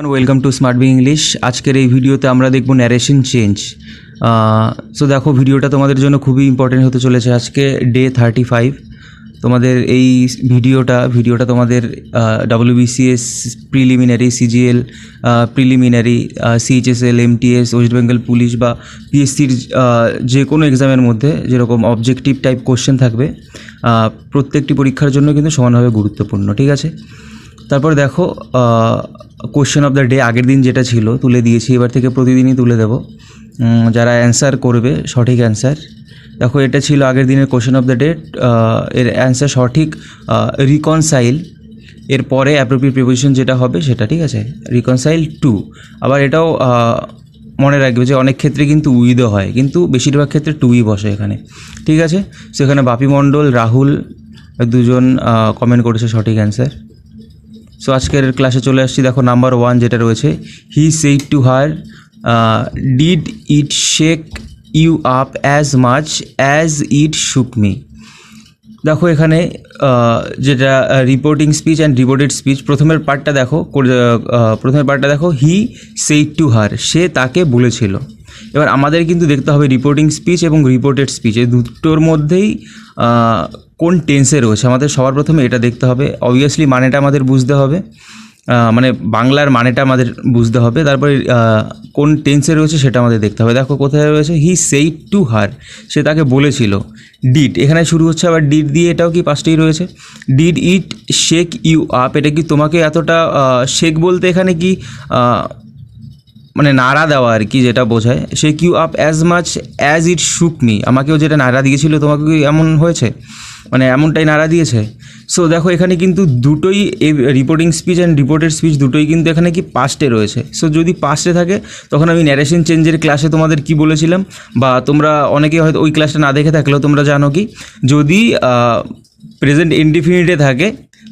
Welcome to smart being English. আজকের এই ভিডিওতে আমরা দেখব ন্যারেশন চেঞ্জ। সো দেখো, ভিডিওটা তোমাদের জন্য খুবই ইম্পর্টেন্ট হতে চলেছে। আজকে ডে 35 তোমাদের এই ভিডিওটা তোমাদের WBCS preliminary, CGL preliminary, CHSL, MTS, West Bengal police বা PSCর যে কোনো এক্সামের মধ্যে যেরকম অবজেক্টিভ টাইপ কোশ্চেন থাকবে, প্রত্যেকটি পরীক্ষার জন্য কিন্তু সমানভাবে গুরুত্বপূর্ণ। ঠিক আছে, তারপর দেখো কোশ্চেন অফ দ্য ডে আগের দিন যেটা ছিল তুলে দিয়েছি, এবার থেকে প্রতিদিনই তুলে দেবো। যারা অ্যান্সার করবে সঠিক অ্যান্সার, দেখো এটা ছিল আগের দিনের কোশ্চেন অফ দ্য ডে। এর অ্যান্সার সঠিক রিকনসাইল, এরপরে অ্যাপ্রোপ্রিয়েট প্রিপোজিশন যেটা হবে সেটা। ঠিক আছে, রিকনসাইল টু। আবার এটাও মনে রাখবে যে অনেক ক্ষেত্রে কিন্তু উইদও হয়, কিন্তু বেশিরভাগ ক্ষেত্রে টুই বসে এখানে। ঠিক আছে, সেখানে বাপি মণ্ডল, রাহুল দুজন কমেন্ট করেছে সঠিক অ্যান্সার। সো আজকের ক্লাসে চলে আসছি। দেখো নাম্বার 1 যেটা রয়েছে, he said to her, did it shake you up as much as it shook me. দেখো এখানে যেটা reporting speech and reported speech, প্রথমের পার্টটা দেখো, হি সেইড টু হার, সে তাকে বলেছিল। এবার আমাদের কিন্তু দেখতে হবে রিপোর্টিং স্পিচ এবং রিপোর্টেড স্পিচ, এই দুটোর মধ্যেই কোন টেন্সে রয়েছে। আমাদের সবার প্রথমে এটা দেখতে হবে। অবভিয়াসলি মানেটা আমাদের বুঝতে হবে, মানে বাংলার মানেটা আমাদের বুঝতে হবে। তারপরে কোন টেন্সে রয়েছে সেটা আমাদের দেখতে হবে। দেখো কোথায় রয়েছে, হি সেইড টু হার, সে তাকে বলেছিল। ডিড এখানে শুরু হচ্ছে, আবার ডিড দিয়ে, এটাও কি পাঁচটাই রয়েছে। Did it shake you up, এটা কি তোমাকে এতটা শেক বলতে এখানে কি মানে নাড়া দেওয়া আর কি, যেটা বোঝায়। Shake you up as much as it shook me, আমাকেও যেটা নাড়া দিয়েছিল তোমাকে কি এমন হয়েছে, মানে এমনটাই নাড়া দিয়েছে। সো দেখো এখানে কিন্তু দুটোই, reporting speech and reported speech দুটোই কিন্তু এখানে কি পাস্টে রয়েছে। সো যদি পাস্টে থাকে তখন আমি ন্যারেশন চেঞ্জের ক্লাসে তোমাদের কি বলেছিলাম, বা তোমরা অনেকে হয়তো ওই ক্লাসটা না দেখে থাকলেও তোমরা জানো কি, যদি প্রেজেন্ট ইনডিফিনিটে থাকে,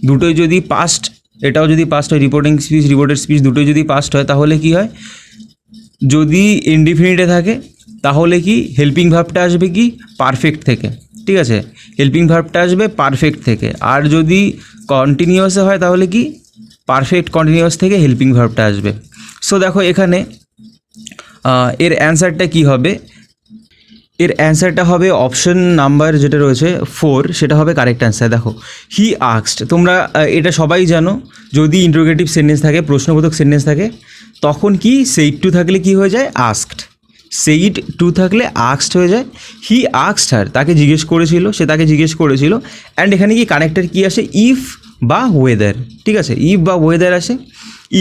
দুটোই যদি পাস্ট, এটাও যদি পাস্ট হয়, রিপোর্টিং স্পিচ রিপোর্টেড স্পিচ দুটোই যদি পাস্ট হয়, তাহলে কি হয়, যদি ইনডিফিনিটে থাকে তাহলে কি হেল্পিং ভার্বটা আসবে কি পারফেক্ট থেকে। ঠিক আছে, হেল্পিং ভার্বটা আসবে পারফেক্ট থেকে। আর যদি কন্টিনিউয়াসে হয় তাহলে কি পারফেক্ট কন্টিনিউয়াস থেকে হেল্পিং ভার্বটা আসবে। সো দেখো এখানে এর অ্যান্সারটা কি হবে, এর অ্যান্সারটা হবে অপশন নাম্বার যেটা রয়েছে 4, সেটা হবে কারেক্ট অ্যান্সার। দেখো হি আস্কড, তোমরা এটা সবাই জানো, যদি ইন্টারোগেটিভ সেন্টেন্স থাকে, প্রশ্নবোধক সেন্টেন্স থাকে, তখন কি সেইড টু থাকলে কি হয়ে যায়, আস্কড। সেইড টু থাকলে আস্কড হয়ে যায়। হি আস্কড হার, তাকে জিজ্ঞেস করেছিল, সে তাকে জিজ্ঞেস করেছিল। অ্যান্ড এখানে কি কানেক্টার কি আসে, ইফ বা ওয়েদার। ঠিক আছে, ইফ বা ওয়েদার আসে।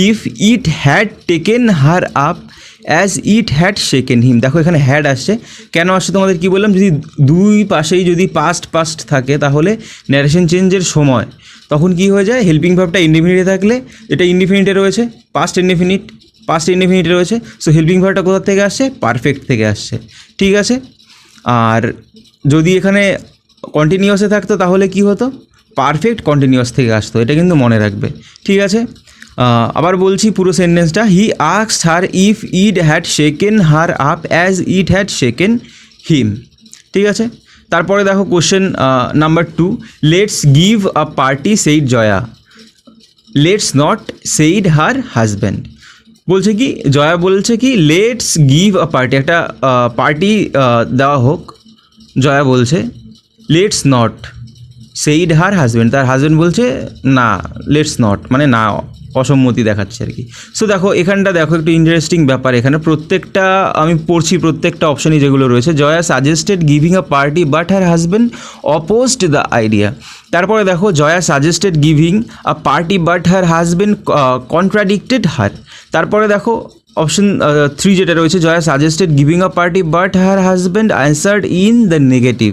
If it had taken her up as it had shaken him. দেখো এখানে হ্যাড আসছে, কেন আসছে তোমাদের কি বললাম, যদি দুই পাশেই যদি পাস্ট থাকে তাহলে ন্যারেশন চেঞ্জের সময় তখন কি হয়ে যায়, হেল্পিং ভার্বটা ইনডিফিনিটে থাকলে, এটা ইনডিফিনিটে রয়েছে, পাস্ট ইনডিফিনিটে রয়েছে। সো হেল্পিং ভার্বটা কোথা থেকে আসছে, পারফেক্ট থেকে আসছে। ঠিক আছে, আর যদি এখানে কন্টিনিউয়াসে থাকতো তাহলে কি হতো, পারফেক্ট কন্টিনিউয়াস থেকে আসতো। এটা কিন্তু মনে রাখবে। ঠিক আছে, আবার বলছি পুরো সেন্টেন্সটা, he asked her if it had shaken her up as it had shaken him. ঠিক আছে, তারপরে দেখো question number 2, let's give a party said Jaya, let's not said her husband. বলছে কি, জয়া বলছে কি লেটস গিভ আ পার্টি, একটা পার্টি দেওয়া হোক। জয়া বলছে let's not said her husband, তার হাজব্যান্ড বলছে না, লেটস নট মানে না, অসম্মতি দেখাচ্ছে আর কি। সো দেখো এখানটা দেখো একটু ইন্টারেস্টিং ব্যাপার, এখানে প্রত্যেকটা আমি পড়ছি, প্রত্যেকটা অপশানই যেগুলো রয়েছে, Jaya suggested giving a party but her husband opposed the idea. তারপরে দেখো Jaya suggested giving a party but her husband contradicted her. তারপরে দেখো অপশন 3 যেটা রয়েছে, Jaya suggested giving a party but her husband answered in the negative.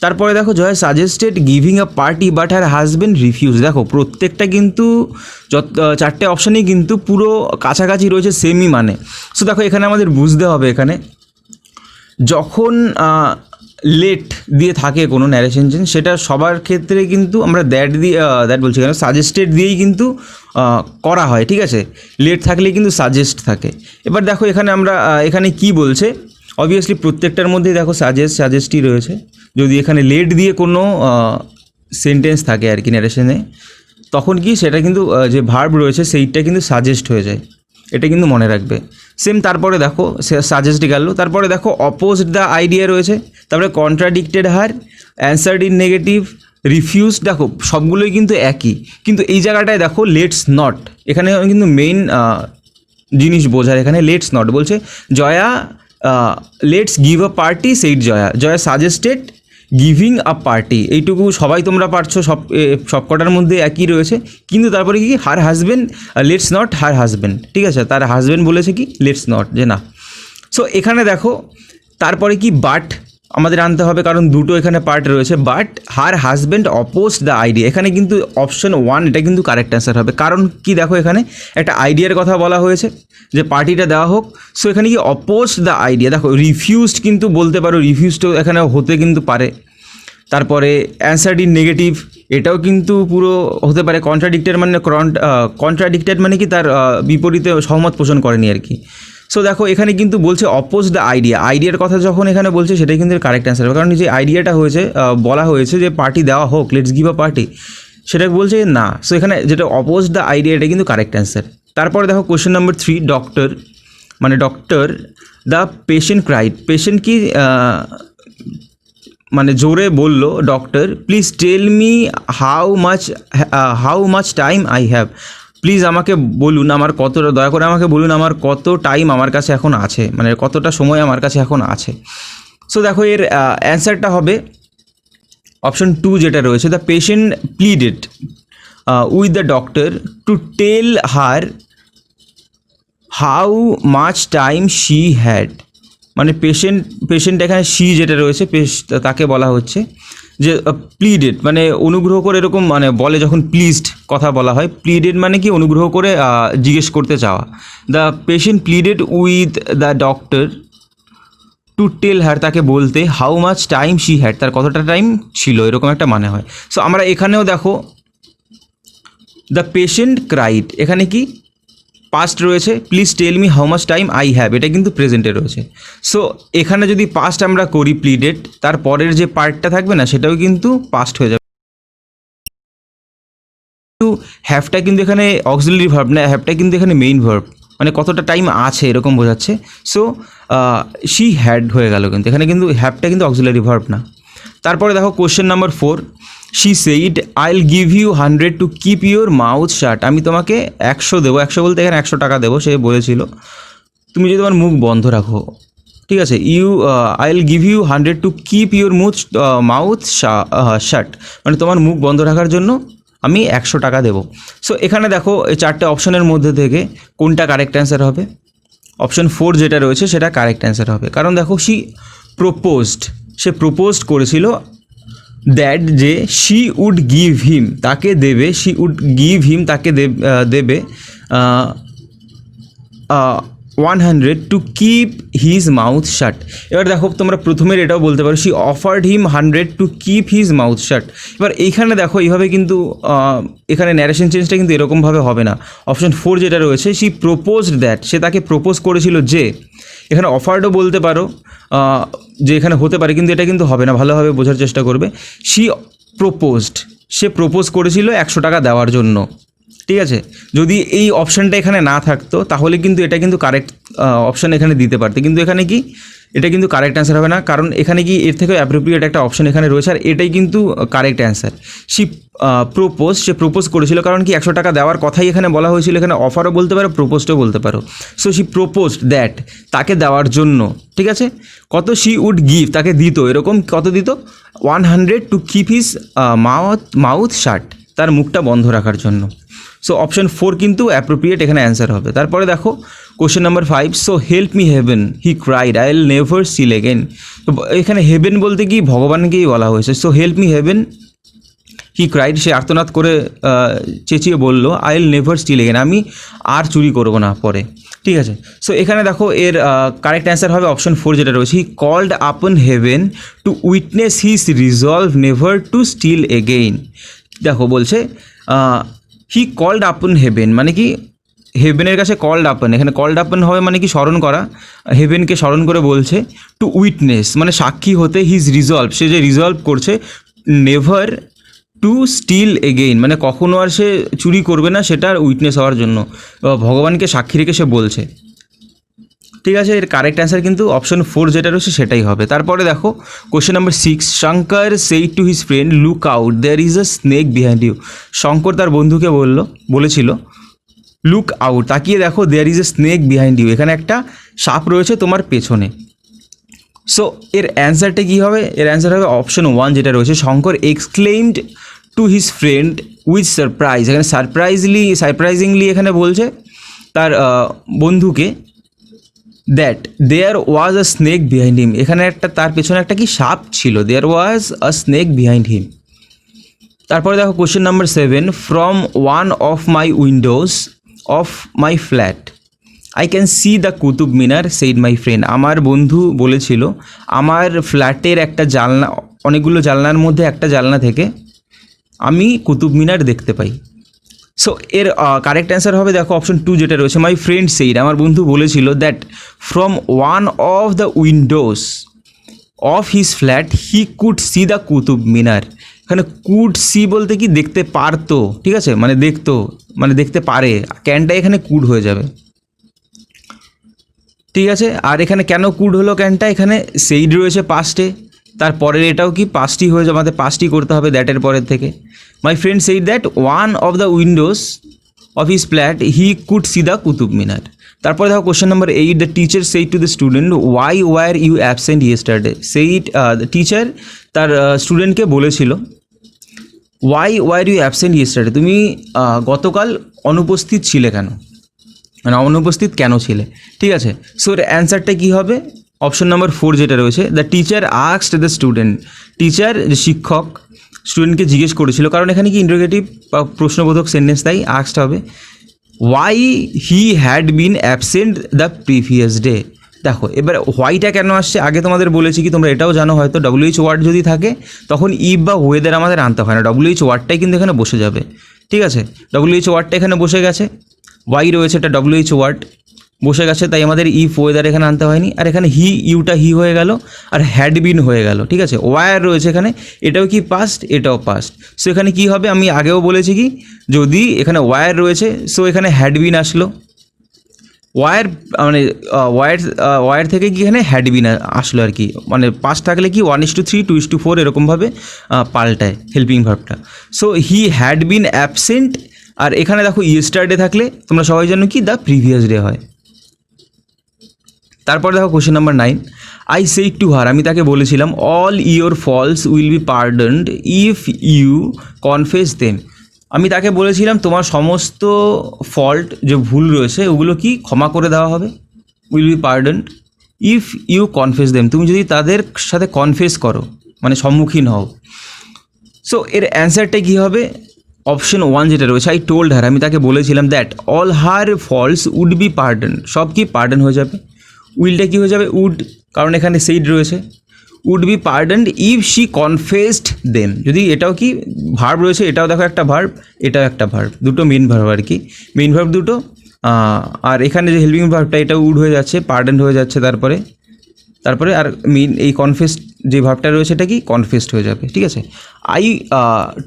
তারপরে দেখো Jaya suggested giving a party but her husband refuse. দেখো প্রত্যেকটা কিন্তু চারটে অপশানই কিন্তু পুরো কাছাকাছি রয়েছে, সেমই মানে। সো দেখো এখানে আমাদের বুঝতে হবে, এখানে যখন লেট দিয়ে থাকে কোনো ন্যারেশন চেঞ্জ, সেটা সবার ক্ষেত্রে কিন্তু আমরা দ্যাট বলছি কেন, সাজেস্টেড দিয়েই কিন্তু করা হয়। ঠিক আছে, লেট থাকলে কিন্তু সাজেস্ট থাকে। এবার দেখো এখানে আমরা এখানে কি বলছে, অবভিয়াসলি প্রত্যেকটার মধ্যেই দেখো সাজেস্টই রয়েছে। যদি এখানে লেট দিয়ে কোনো সেন্টেন্স থাকে আর কি ন্যারেশনে, তখন কি সেটা কিন্তু যে ভার্ব রয়েছে সেইটা কিন্তু সাজেস্ট হয়ে যায়। এটা কিন্তু মনে রাখবে। সেম তারপরে দেখো সাজেস্ট গেল, তারপরে দেখো অপোজড দ্য আইডিয়া রয়েছে, তারপরে contradicted her, answered in negative, refuse. দেখো সবগুলোই কিন্তু একই, কিন্তু এই জায়গাটায় দেখো লেটস নট, এখানে কিন্তু মেইন জিনিস বোঝার, এখানে লেটস নট বলছে Jaya let's give a party said Jaya suggested giving a party. এইটুকু সবাই তোমরা পারছো, সব কটার মধ্যে একই রয়েছে, কিন্তু তারপরে কি her husband, let's not her husband, ঠিক আছে, তার হাজব্যান্ড বলেছে কি লেটস নট, যে না। সো এখানে দেখো তারপরে কি বাট আমাদের আনতে হবে, কারণ দুটো এখানে পার্ট রয়েছে। But her husband oppose the idea, এখানে কিন্তু অপশন 1 এটা কিন্তু কারেক্ট অ্যান্সার হবে। কারণ কি দেখো এখানে একটা আইডিয়ার কথা বলা হয়েছে যে পার্টিটা দেওয়া হোক, সো এখানে কি অপোজ দ্য আইডিয়া। দেখো রিফিউজড কিন্তু বলতে পারো, রিফিউজডও এখানে হতে কিন্তু পারে। তারপরে অ্যান্সার্ড ইন নেগেটিভ, এটাও কিন্তু পুরো হতে পারে। কন্ট্রাডিক্টেড মানে কি তার বিপরীতে সহমত পোষণ করেনি আর কি। সো দেখো এখানে কিন্তু বলছে অপোজ দ্য আইডিয়ার কথা যখন এখানে বলছে সেটাই কিন্তু কারেক্ট অ্যান্সার হবে, কারণ যে আইডিয়াটা হয়েছে বলা হয়েছে যে পার্টি দেওয়া হোক, লেটস গিভ আ পার্টি, সেটা বলছে না। সো এখানে যেটা অপোজ দ্য আইডিয়া এটা কিন্তু কারেক্ট অ্যান্সার। তারপরে দেখো question number 3, doctor the patient cried, patient কি মানে জোরে বললো, doctor please tell me how much time I have, please আমাকে বলুন আমার কতটা, দয়া করে আমাকে বলুন আমার কত টাইম আমার কাছে এখন আছে, মানে কতটা সময় আমার কাছে এখন আছে। সো দেখো এর অ্যান্সারটা হবে অপশন 2 যেটা রয়েছে, the patient pleaded with the doctor to tell her how much time she had, মানে পেশেন্ট এখানে শি যেটা রয়েছে তাকে বলা হচ্ছে যে প্লিডেড মানে অনুগ্রহ করে, এরকম মানে বলে যখন প্লিজড কথা বলা হয়, প্লিডেড মানে কি অনুগ্রহ করে জিজ্ঞেস করতে চাওয়া। The patient pleaded with the doctor to tell her, তাকে বলতে how much time she had, তার কতটা টাইম ছিল, এরকম একটা মানে হয়। সো আমরা এখানেও দেখো দ্য পেশেন্ট ক্রাইড, এখানে কি পাস্ট রয়েছে, please tell me how much time I have, এটা কিন্তু প্রেজেন্টে রয়েছে। সো এখানে যদি পাস্ট আমরা করি প্লিডেড, তার পরের যে পার্টটা থাকবে না সেটাও কিন্তু পাস্ট হয়ে যাবে। কিন্তু হ্যাভটা কিন্তু এখানে অক্সিলারি ভার্ব না, হ্যাভটা কিন্তু এখানে মেইন ভার্ব, মানে কতটা টাইম আছে এরকম বোঝাচ্ছে। সো শি হ্যাড হয়ে গেল, কিন্তু এখানে কিন্তু হ্যাভটা কিন্তু অক্সিলারি ভার্ব না। তারপরে দেখো question number 4, she said I will give you 100 to keep your mouth shut, আমি তোমাকে 100 দেবো, 100 বলতে এখানে 100 টাকা দেবো, সে বলেছিল তুমি যদি তোমার মুখ বন্ধ রাখো, ঠিক আছে। I will give you 100 to keep your mouth shut, মানে তোমার মুখ বন্ধ রাখার জন্য আমি 100 টাকা দেবো। সো এখানে দেখো এই 4টে অপশনের মধ্যে থেকে কোনটা কারেক্ট অ্যান্সার হবে, অপশন 4 যেটা রয়েছে সেটা কারেক্ট অ্যান্সার হবে। কারণ দেখো সে প্রপোজড করেছিল দ্যাট যে শি উড গিভ হিম, তাকে দেবে, শি উড গিভ হিম, তাকে দেবে 100 টু কিপ হিজ মাউথ শাট। এবার দেখো তোমরা প্রথমের এটাও বলতে পারো she offered him 100 to keep his mouth শাট। এবার এইখানে দেখো এইভাবে কিন্তু এখানে ন্যারেশন চেঞ্জটা কিন্তু এরকমভাবে হবে না। অপশন 4 যেটা রয়েছে, শি প্রপোজড দ্যাট, সে তাকে প্রপোজ করেছিল যে, এখানে অফার্ডও বলতে পারো যে এখানে হতে পারে, কিন্তু এটা কিন্তু হবে না, ভালোভাবে বোঝার চেষ্টা করবে। সে প্রপোজ করেছিল 100 টাকা দেওয়ার জন্য, ঠিক আছে। যদি এই অপশানটা এখানে না থাকতো তাহলে কিন্তু এটা কিন্তু কারেক্ট অপশান এখানে দিতে পারতে, কিন্তু এখানে কি এটা কিন্তু কারেক্ট অ্যান্সার হবে না, কারণ এখানে কি এর থেকে অ্যাপ্রোপ্রিয়েট একটা অপশান এখানে রয়েছে, আর এটাই কিন্তু কারেক্ট অ্যান্সার। সে প্রপোজ করেছিল, কারণ কি 100 টাকা দেওয়ার কথাই এখানে বলা হয়েছিল, এখানে অফারও বলতে পারো, প্রপোজও বলতে পারো। সো শি প্রপোজড দ্যাট, তাকে দেওয়ার জন্য, ঠিক আছে। কত শি উড গিভ, তাকে দিত, এরকম কত দিত 100 টু কিপ হিজ মাউথ শাট, তার মুখটা বন্ধ রাখার জন্য। সো অপশন 4 কিন্তু অ্যাপ্রোপ্রিয়েট এখানে অ্যান্সার হবে। তারপরে দেখো question number 5, so help me heaven he cried I will never steal again. তো এখানে হেভেন বলতে কি ভগবানকেই বলা হয়েছে। So help me heaven he cried, সে আর্তনাদ করে চেঁচিয়ে বলল I will never steal again, আমি আর চুরি করবো না পরে, ঠিক আছে। সো এখানে দেখো এর কারেক্ট অ্যান্সার হবে অপশন 4 যেটা রয়েছে, he called upon heaven to witness his resolve never to steal again. দেখো বলছে হি কল্ড আপন হেভেন, মানে কি হেভেনের কাছে কল্ড আপন, এখানে কল্ড আপন হবে মানে কি স্মরণ করা, হেভেনকে স্মরণ করে বলছে টু উইটনেস মানে সাক্ষী হতে, হিজ রিজলভ, সে যে রিজলভ করছে, নেভার টু স্টিল এগেইন, মানে কখনো আর সে চুরি করবে না, সেটার উইটনেস হওয়ার জন্য, ভগবানকে সাক্ষী রেখে সে বলছে। ঠিক আছে, এর কারেক্ট অ্যান্সার কিন্তু অপশন 4 যেটা রয়েছে সেটাই হবে। তারপরে দেখো question number 6, Shankar said to his friend look out there is a snake behind you. Shankar তার বন্ধুকে বলেছিল লুক আউট, তাকিয়ে দেখো, there is a snake behind you, এখানে একটা সাপ রয়েছে তোমার পেছনে। সো এর অ্যান্সারটা কী হবে? এর অ্যান্সার হবে অপশন 1 যেটা রয়েছে, Shankar exclaimed to his friend with surprise. এখানে সারপ্রাইজিংলি এখানে বলছে তার বন্ধুকে that there was a snake behind him, এখানে তার পেছনে একটা কি সাপ ছিল, দেয়ার was a snake behind him. তারপরে দেখো question number 7, from one of my windows of my flat I can see the Qutub Minar said my friend. আমার বন্ধু বলেছিল আমার ফ্ল্যাটের একটা জানলা, অনেকগুলো জানলার মধ্যে একটা জানলা থেকে আমি কুতুব মিনার দেখতে পাই। সো এর কারেক্ট অ্যান্সার হবে দেখো অপশন 2 যেটা রয়েছে, মাই ফ্রেন্ড সেইড, আমার বন্ধু বলেছিল that from one of the windows of his flat he could see the Qutub Minar. এখানে কুড সি বলতে কি দেখতে পারতো, ঠিক আছে, মানে দেখতো, মানে দেখতে পারে, ক্যানটা এখানে কুড হয়ে যাবে। ঠিক আছে, আর এখানে কেন কুড হলো ক্যানটা? এখানে সেইড রয়েছে পাস্টে, তারপরের এটাও কি পাস্টই হয়ে যাবে, আমাদের পাস্টই করতে হবে দ্যাটের পরের থেকে। My friend said that one of the windows of his flat he could see the Qutub Minar. তারপরে দেখো question number 8, the teacher said to the student why were you absent yesterday. Teacher তার স্টুডেন্টকে বলেছিল why were you absent yesterday, তুমি গতকাল অনুপস্থিত ছিলে কেন, মানে অনুপস্থিত কেন ছিলে। ঠিক আছে, সো এর অ্যান্সারটা কী হবে? অপশন নাম্বার 4 যেটা রয়েছে, the teacher asked the student, teacher যে শিক্ষক স্টুডেন্টকে জিজ্ঞেস করেছিল, কারণ এখানে কি ইন্টারোগেটিভ বা প্রশ্নবোধক সেন্টেন্স, তাই আস্কড হবে why he had been absent the previous day. দেখো এবার হোয়াইটা কেন আসছে, আগে তোমাদের বলেছি কি, তোমরা এটাও জানো হয়তো, WH ওয়ার্ড যদি থাকে তখন ইফ বা ওয়েদার আমাদের আনতে হয় না, WH ওয়ার্ডটাই কিন্তু এখানে বসে যাবে। ঠিক আছে, WH ওয়ার্ডটা এখানে বসে গেছে, ওয়াই রয়েছে একটা WH ওয়ার্ড বসে গেছে, তাই আমাদের ইফ ওয়েদার এখানে আনতে হয়নি। আর এখানে ইউটা হি হয়ে গেল, আর হ্যাড বিন হয়ে গেল। ঠিক আছে, ওয়ার রয়েছে এখানে, এটাও কি পাস্ট, এটাও পাস্ট। সো এখানে কি হবে, আমি আগেও বলেছি কি, যদি এখানে ওয়ার রয়েছে সো এখানে হ্যাড বিন আসলো, ওয়ার মানে ওয়ার থেকে কি এখানে হ্যাড বিন আসলো আর কি, মানে পাস্ট থাকলে কি 1:3 2:4 এরকমভাবে পাল্টায় হেল্পিং ভার্বটা। So he had been absent, আর এখানে দেখো ইয়েস্টারডে থাকলে তোমরা সবাই জানো কি দ্য প্রিভিয়াস ডে হয়। তারপর দেখো question number 9, I said to her, আমি তাকে বলেছিলাম all your faults will be pardoned if you confess them. আমি তাকে বলেছিলাম তোমার সমস্ত ফল্ট যে ভুল রয়েছে ওগুলো কি ক্ষমা করে দেওয়া হবে, will be pardoned if you confess them, তুমি যদি তাদের সাথে কনফেস করো, মানে সম্মুখীন হও। সো এর অ্যান্সারটা কী হবে? অপশন 1 যেটা রয়েছে, আই টোল্ড হার, আমি তাকে বলেছিলাম that all her falls would be pardon, সব কি পার্ডন হয়ে যাবে। উইলটা কী হয়ে যাবে? উড, কারণ এখানে সেইড রয়েছে, would be pardoned if she confessed them. যদি এটাও কি ভার্ব রয়েছে, এটাও দেখো একটা ভার্ব, এটাও একটা ভার্ব, দুটো মেন ভার্ব আর কি, মেন ভার্ব দুটো। আর এখানে যে হেল্পিং ভার্বটা এটা উড হয়ে যাচ্ছে, পার্ডন হয়ে যাচ্ছে, তারপরে আর মেন এই কনফেসড যে ভার্বটা রয়েছে এটা কি কনফেসড হয়ে যাবে। ঠিক আছে, I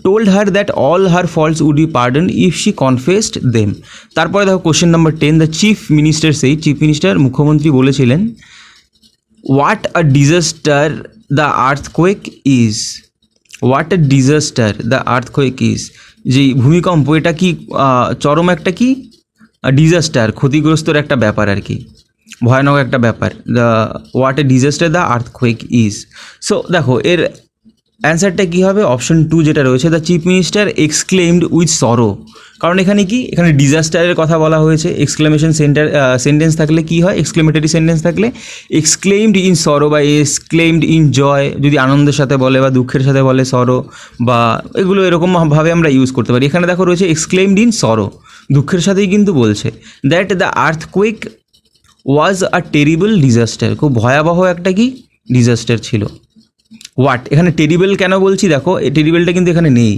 told her that all her faults would be pardon if she confessed them. তারপরে দেখো question number 10, the chief minister say, chief minister মুখ্যমন্ত্রী বলেছিলেন what a disaster the earthquake is, what a disaster the earthquake is, যে ভূমিকম্প এটা কি চরম একটা কি ডিজাস্টার, ক্ষতিগ্রস্তর একটা ব্যাপার আর কি, ভয়ানক একটা ব্যাপার, the what a disaster the earthquake is. So দেখো এর অ্যান্সারটা কী হবে? অপশন 2 যেটা রয়েছে, the chief minister exclaimed with sorrow, কারণ এখানে কি, এখানে ডিজাস্টারের কথা বলা হয়েছে, এক্সক্লেমেশন সেন্টেন্স থাকলে কি হয়, এক্সক্লেমেটরি সেন্টেন্স থাকলে এক্সক্লেমড ইন সরো বা এক্সক্লেমড ইন জয়, যদি আনন্দের সাথে বলে বা দুঃখের সাথে বলে সরো, বা এগুলো এরকমভাবে আমরা ইউজ করতে পারি। এখানে দেখো রয়েছে এক্সক্লেমড ইন সরো, দুঃখের সাথেই কিন্তু বলছে, that the earthquake was a terrible disaster, খুব ভয়াবহ একটা কি ডিজাস্টার ছিল। হোয়াট, এখানে টেরিবল কেন বলছি দেখো, এই টেরিবলটা কিন্তু এখানে নেই,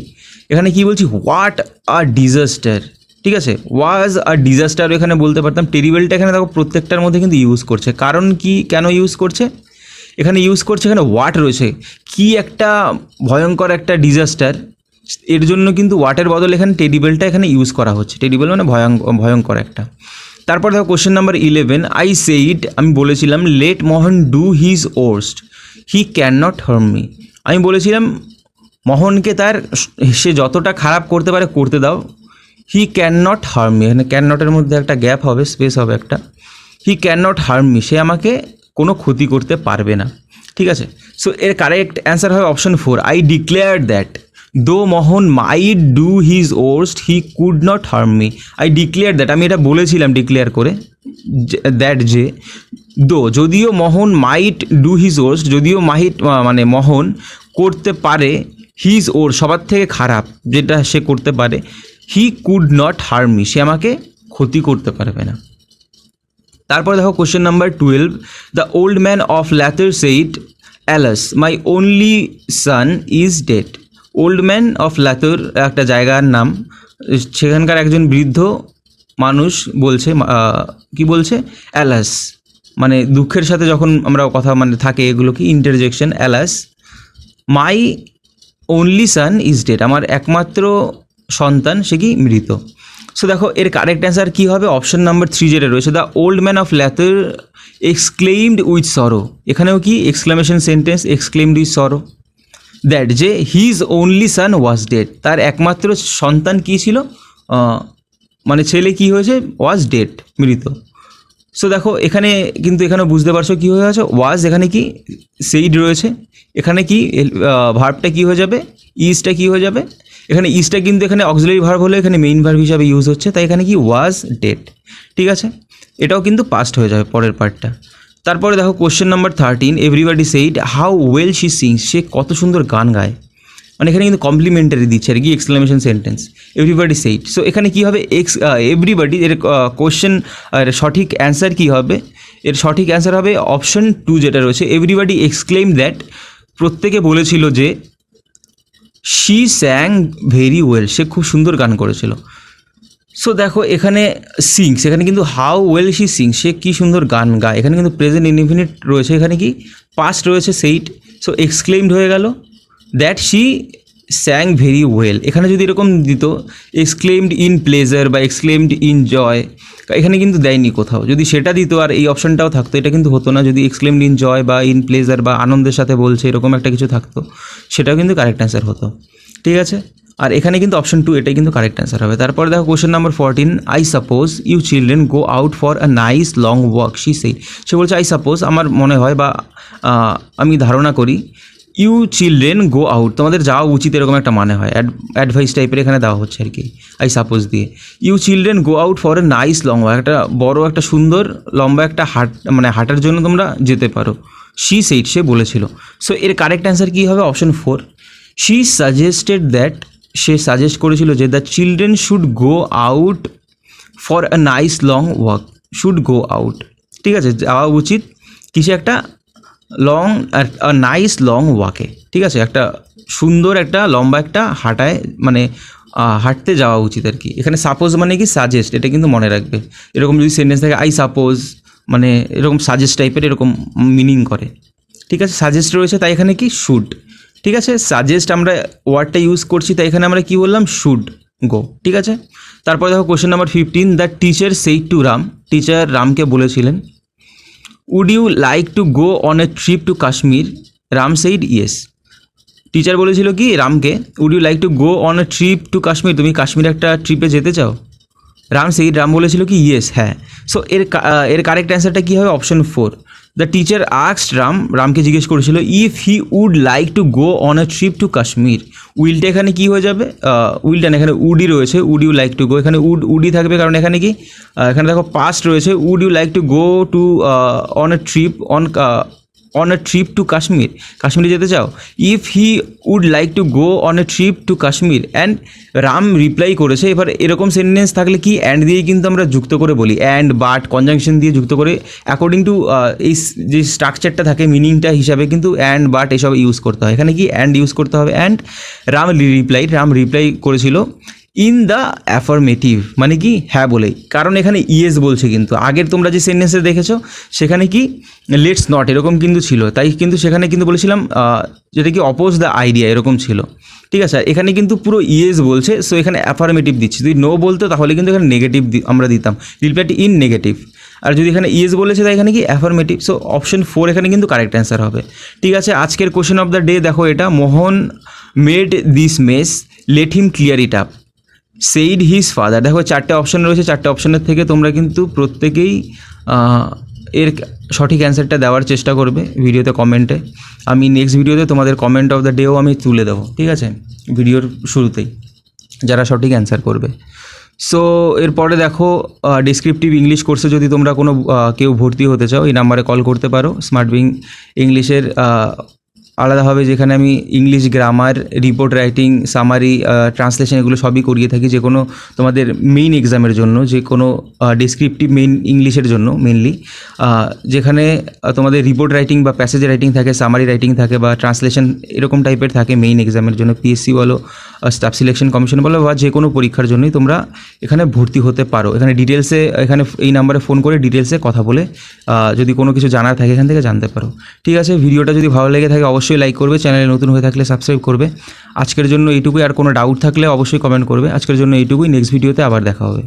এখানে কি বলছি হোয়াট আ ডিজাস্টার। ঠিক আছে, ওয়াজ আ ডিজাস্টার এখানে বলতে পারতাম, টেরিবলটা এখানে দেখো প্রত্যেকটার মধ্যে কিন্তু ইউজ করছে, কারণ কি কেন ইউজ করছে, এখানে ইউজ করছে, এখানে হোয়াট রয়েছে, কি একটা ভয়ঙ্কর একটা ডিজাস্টার এর জন্য কিন্তু ওয়াটের বদলে এখানে টেডিবলটা এখানে ইউজ করা হচ্ছে। টেডিবল মানে ভয়ঙ্কর একটা। তারপর দেখো কোশ্চেন নাম্বার 11, আই সেইড, আমি বলেছিলাম let Mohan do his worst, he can not harm me. আমি বলেছিলাম মোহনকে তার সে যতটা খারাপ করতে পারে করতে দাও। He can not harm me, এখানে ক্যান নটের মধ্যে একটা গ্যাপ হবে, স্পেস হবে একটা। He can not harm me, সে আমাকে কোনো ক্ষতি করতে পারবে না। ঠিক আছে, সো এর কারেক্ট অ্যান্সার হবে option 4, I declare that though Mohan might do his worst he could not harm me. I declare that, আমি এটা বলেছিলাম ডিক্লেয়ার করে, দ্যাট যে দো যদিও Mohan might do his worst, যদিও মানে মোহন করতে পারে হিজ ওর সবার থেকে খারাপ যেটা সে করতে পারে, he could not harm me, সে আমাকে ক্ষতি করতে পারবে না। তারপর দেখো question number 12, the old man of Lathar said alas my only son is dead. Old man of Lathar একটা জায়গার নাম, সেখানকার একজন বৃদ্ধ মানুষ বলছে, কি বলছে, অ্যালাস মানে দুঃখের সাথে যখন আমরা কথা মানে থাকে এগুলো কি interjection, alas my only son is dead, আমার একমাত্র সন্তান সে কি মৃত। সো দেখো এর কারেক্ট অ্যান্সার কী হবে, অপশন নাম্বার 3 যেটা রয়েছে, the old man of Lathar exclaimed with sorrow, এখানেও কি exclamation sentence, exclaimed with sorrow that যে his only son was dead, তার একমাত্র সন্তান কী ছিল, মানে ছেলে কি হয়েছে, ওয়াজ ডেড, মৃত। সো দেখো এখানে কিন্তু এখানে বুঝতে পারছো কী হয়ে আছে, ওয়াজ এখানে কি সেইড রয়েছে, এখানে কি ভার্বটা কী হয়ে যাবে, ইজটা কী হয়ে যাবে, এখানে ইজটা কিন্তু এখানে অক্সিলারি ভার্ব হলে এখানে মেইন ভার্ব হিসাবে ইউজ হচ্ছে, তাই এখানে কি ওয়াজ ডেড। ঠিক আছে, এটাও কিন্তু পাস্ট হয়ে যাবে পরের পার্টটা। তারপরে দেখো question number 13, everybody said how well she sings, সে কত সুন্দর গান গায়, মানে এখানে কিন্তু কমপ্লিমেন্টারি দিচ্ছে আর কি, exclamation sentence, everybody said. So এখানে কী হবে, এভরিবডি এর কোশ্চেন এর সঠিক অ্যান্সার কী হবে, এর সঠিক অ্যান্সার হবে অপশন 2 যেটা রয়েছে, এভরিবডি এক্সক্লেইম দ্যাট, প্রত্যেকে বলেছিল যে শি স্যাং ভেরি ওয়েল, সে খুব সুন্দর গান করেছিল। সো দেখো এখানে সিংস, এখানে কিন্তু হাউ ওয়েল শি সিংস, সে কী সুন্দর গান গায়, এখানে কিন্তু প্রেজেন্ট ইনডিফিনিট রয়েছে, এখানে কি পাস্ট রয়েছে সেইড, সো এক্সক্লেইমড হয়ে গেল দ্যাট শি স্যাং ভেরি ওয়েল। এখানে যদি এরকম দিত এক্সক্লেইমড ইন প্লেজার বা এক্সক্লেইমড ইন জয়, এখানে কিন্তু দেয়নি কোথাও, যদি সেটা দিত আর এই অপশনটাও থাকতো এটা কিন্তু হতো না, যদি এক্সক্লেইমড ইন জয় বা ইন প্লেজার বা আনন্দের সাথে বলছে এরকম একটা কিছু থাকতো, সেটাও কিন্তু কারেক্ট অ্যান্সার হতো। ঠিক আছে, আর এখানে কিন্তু অপশন 2 এটাই কিন্তু কারেক্ট অ্যান্সার হবে। তারপরে দেখো question number 14, I suppose you children go out for a nice long walk, সে বলছে আই সাপোজ, আমার মনে হয় বা আমি ধারণা করি, ইউ চিলড্রেন গো আউট, তোমাদের যাওয়া উচিত এরকম একটা মানে হয়, অ্যাডভাইস টাইপের এখানে দেওয়া হচ্ছে আর কি, আই সাপোজ দিয়ে। You children go out for a nice long walk, একটা বড় একটা সুন্দর লম্বা একটা মানে হাঁটার জন্য তোমরা যেতে পারো, শি সেইড, সে বলেছিল। সো এর কারেক্ট অ্যান্সার কী হবে, option 4, she suggested that, say suggest করেছিল যে the children should go out for a nice long walk, should go out, ঠিক আছে, যাওয়া উচিত কিছু একটা লং নাইস লং ওয়াকে, ঠিক আছে, একটা সুন্দর একটা লম্বা একটা হাঁটায় মানে হাঁটতে যাওয়া উচিত আর কি। এখানে সাপোজ মানে কি সাজেস্ট, এটা কিন্তু মনে রাখবে, এরকম যদি সেন্টেন্স থাকে আই সাপোজ মানে এরকম সাজেস্ট টাইপের এরকম মিনিং করে। ঠিক আছে, সাজেস্ট রয়েছে তাই এখানে কি শুড, ঠিক আছে, সাজেস্ট আমরা ওয়ার্ডটা ইউজ করছি তাই এখানে আমরা কি বললাম, শুড গো। ঠিক আছে, তারপর দেখো question number 15, the teacher said to Ram, teacher রামকে বলেছিলেন would you like to go on a trip to Kashmir, Ram said yes. Teacher বলেছিল কি রামকে, would you like to go on a trip to Kashmir, তুমি কাশ্মীর একটা ট্রিপে যেতে চাও, রাম সেইড, রাম বলেছিল কি ইয়েস, হ্যাঁ। সো এর কারেক্ট অ্যান্সারটা কী হবে, অপশন 4, দ্য টিচার আস্কড রামকে জিজ্ঞেস করেছিল if he would like to go on a trip to Kashmir, উইলটা এখানে কী হয়ে যাবে, উইলটা না, এখানে উডই রয়েছে, would you like to go, এখানে উডই থাকবে কারণ এখানে কি এখানে দেখো পাস্ট রয়েছে, would you like to go to on a trip on a trip to Kashmir, কাশ্মীরে যেতে চাও, if he would like to go on a trip to Kashmir, and Ram reply করেছে। এবার এরকম সেন্টেন্স থাকলে কি অ্যান্ড দিয়েই কিন্তু আমরা যুক্ত করে বলি, অ্যান্ড বাট কনজাংশন দিয়ে যুক্ত করে অ্যাকর্ডিং টু এই যে স্ট্রাকচারটা থাকে মিনিংটা হিসাবে কিন্তু অ্যান্ড বাট এসব ইউজ করতে হয়, এখানে কি অ্যান্ড ইউজ করতে হবে, অ্যান্ড রাম রিপ্লাই করেছিল ইন দ্য অ্যাফার্মেটিভ, মানে কি হ্যাঁ বলেই, কারণ এখানে ইয়েস বলছে, কিন্তু আগের তোমরা যে সেন্টেন্সে দেখেছো সেখানে কি লেটস নট এরকম কিন্তু ছিল, তাই কিন্তু সেখানে কিন্তু বলেছিলাম যেটা কি অপোজ দ্য আইডিয়া এরকম ছিল, ঠিক আছে। এখানে কিন্তু পুরো ইয়েস বলছে, সো এখানে অ্যাফার্মেটিভ দিচ্ছি। যদি নো বলতো তাহলে কিন্তু এখানে নেগেটিভ আমরা দিতাম, রিপ্লাইটি ইন নেগেটিভ। আর যদি এখানে ইয়েস বলেছে তাই এখানে কি অ্যাফার্মেটিভ, সো অপশন 4 এখানে কিন্তু কারেক্ট অ্যান্সার হবে, ঠিক আছে। আজকের কোশ্চেন অফ দ্য ডে দেখো এটা, Mohan made this mess, let him clear it up, said his father. দেখো 4টে অপশন রয়েছে, 4টে অপশনের থেকে তোমরা কিন্তু প্রত্যেকেই এর সঠিক অ্যান্সারটা দেওয়ার চেষ্টা করবে ভিডিওতে কমেন্টে। আমি নেক্সট ভিডিওতে তোমাদের কমেন্ট অফ দ্য ডেও আমি তুলে দেবো, ঠিক আছে, ভিডিওর শুরুতেই, যারা সঠিক অ্যান্সার করবে। সো এরপরে দেখো ডিসক্রিপটিভ ইংলিশ কোর্সে যদি তোমরা কোনো কেউ ভর্তি হতে চাও, এই নাম্বারে কল করতে পারো। স্মার্ট বিং ইংলিশের আলাদাভাবে যেখানে আমি English grammar, report writing, summary, translation এগুলো সবই করিয়ে থাকি, যে কোনো তোমাদের মেইন এক্সামের জন্য, যে কোনো ডিসক্রিপটিভ মেইন ইংলিশের জন্য মেইনলি, যেখানে তোমাদের রিপোর্ট রাইটিং বা প্যাসেজ রাইটিং থাকে, সামারি রাইটিং থাকে বা ট্রান্সলেশন এরকম টাইপের থাকে মেইন এক্সামের জন্য, পিএসসি বলো, স্টাফ সিলেকশন কমিশন বলো, বা যে কোনো পরীক্ষার জন্যই তোমরা এখানে ভর্তি হতে পারো। এখানে ডিটেলসে, এখানে এই নাম্বারে ফোন করে ডিটেলসে কথা বলে যদি কোনো কিছু জানার থাকে এখান থেকে জানতে পারো, ঠিক আছে। ভিডিওটা যদি ভালো লেগে থাকে অবশ্যই লাইক করবে, চ্যানেলে নতুন হয়ে থাকলে সাবস্ক্রাইব করবে। আজকের জন্য এইটুকুই, আর কোনো ডাউট থাকলে অবশ্যই কমেন্ট করবে। আজকের জন্য এইটুকুই, নেক্সট ভিডিওতে আবার দেখা হবে।